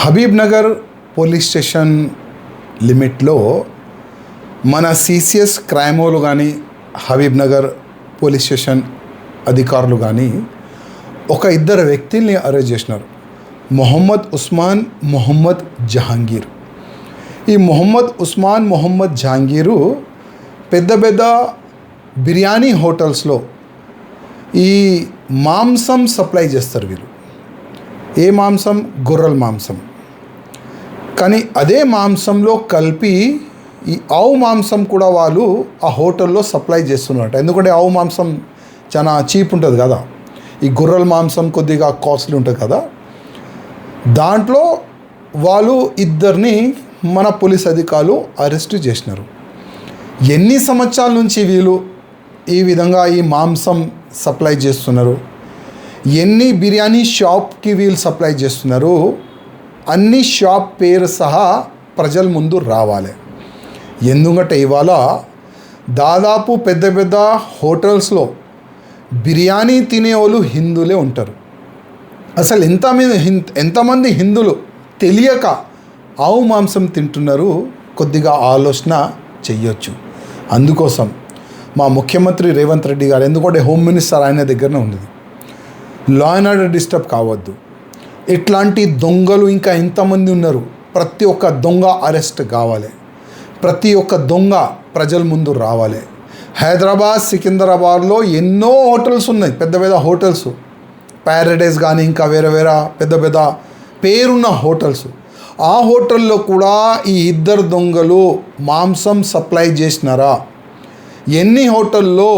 Habibnagar police station లిమిట్లో మన CCS క్రైమోలు కానీ Habibnagar police station అధికారులు కానీ ఒక ఇద్దరు వ్యక్తుల్ని అరెస్ట్ చేసినారు. మొహమ్మద్ ఉస్మాన్, మొహమ్మద్ జహాంగీర్. ఈ మొహమ్మద్ ఉస్మాన్, మొహమ్మద్ జహాంగీరు పెద్ద పెద్ద బిర్యానీ హోటల్స్లో ఈ మాంసం సప్లై చేస్తారు. వీరు ఏ మాంసం? గొర్రెల మాంసం. కానీ అదే మాంసంలో కలిపి ఈ ఆవు మాంసం కూడా వాళ్ళు ఆ హోటల్లో సప్లై చేస్తున్నట్టు. ఎందుకంటే ఆవు మాంసం చాలా చీప్ ఉంటుంది కదా, ఈ గొర్రెల మాంసం కొద్దిగా కాస్ట్లీ ఉంటుంది కదా. దాంట్లో వాళ్ళు ఇద్దరిని మన పోలీస్ అధికారులు అరెస్ట్ చేసినారు. ఎన్ని సంవత్సరాల నుంచి వీళ్ళు ఈ విధంగా ఈ మాంసం సప్లై చేస్తున్నారు, ఎన్ని బిర్యానీ షాప్కి వీళ్ళు సప్లై చేస్తున్నారు, అన్ని షాప్ పేరు సహా ప్రజల ముందు రావాలి. ఎందుకంటే ఇవాళ దాదాపు పెద్ద పెద్ద హోటల్స్లో బిర్యానీ తినేవాళ్ళు హిందువులే ఉంటారు. అసలు ఎంతమంది హిందువులు తెలియక ఆవు మాంసం తింటున్నారు, కొద్దిగా ఆలోచన చెయ్యొచ్చు. అందుకోసం మా ముఖ్యమంత్రి రేవంత్ రెడ్డి గారు, ఎందుకంటే హోమ్ మినిస్టర్ ఆయన దగ్గరనే ఉంది, లా అండ్ ఆర్డర్ డిస్టర్బ్ కావద్దు. ఇట్లాంటి దొంగలు ఇంకా ఎంతమంది ఉన్నారు, ప్రతి ఒక్క దొంగ అరెస్ట్ కావాలి, ప్రతి ఒక్క దొంగ ప్రజల ముందు రావాలి. హైదరాబాద్, సికింద్రాబాద్లో ఎన్నో హోటల్స్ ఉన్నాయి, పెద్ద పెద్ద హోటల్స్, ప్యారడైజ్ కానీ ఇంకా వేరే వేరే పెద్ద పెద్ద పేరున్న హోటల్స్. ఆ హోటల్లో కూడా ఈ ఇద్దరు దొంగలు మాంసం సప్లై చేసినారా? ఎన్ని హోటల్లో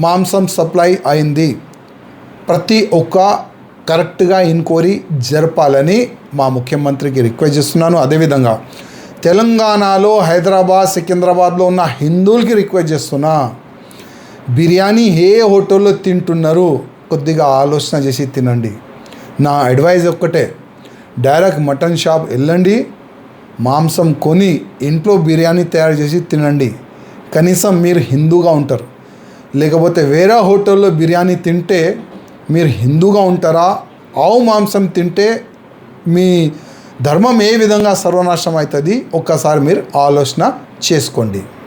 మాంసం సప్లై అయింది? ప్రతి ఒక్క కరెక్ట్గా ఎంక్వైరీ జరపాలని మా ముఖ్యమంత్రికి రిక్వెస్ట్ చేస్తున్నాను. అదేవిధంగా తెలంగాణలో హైదరాబాద్, సికింద్రాబాద్లో ఉన్న హిందువులకి రిక్వెస్ట్ చేస్తున్నా, బిర్యానీ ఏ హోటల్లో తింటున్నారు కొద్దిగా ఆలోచన చేసి తినండి. నా అడ్వైజ్ ఒక్కటే, డైరెక్ట్ మటన్ షాప్ వెళ్ళండి, మాంసం కొని ఇంట్లో బిర్యానీ తయారు చేసి తినండి. కనీసం మీరు హిందూగా ఉంటారు. లేకపోతే వేరే హోటల్లో బిర్యానీ తింటే మీరు హిందూగా ఉంటారా? ఆవు మాంసం తింటే మీ ధర్మం ఏ విధంగా సర్వనాశనం అవుతుంది, ఒక్కసారి మీరు ఆలోచన చేసుకోండి.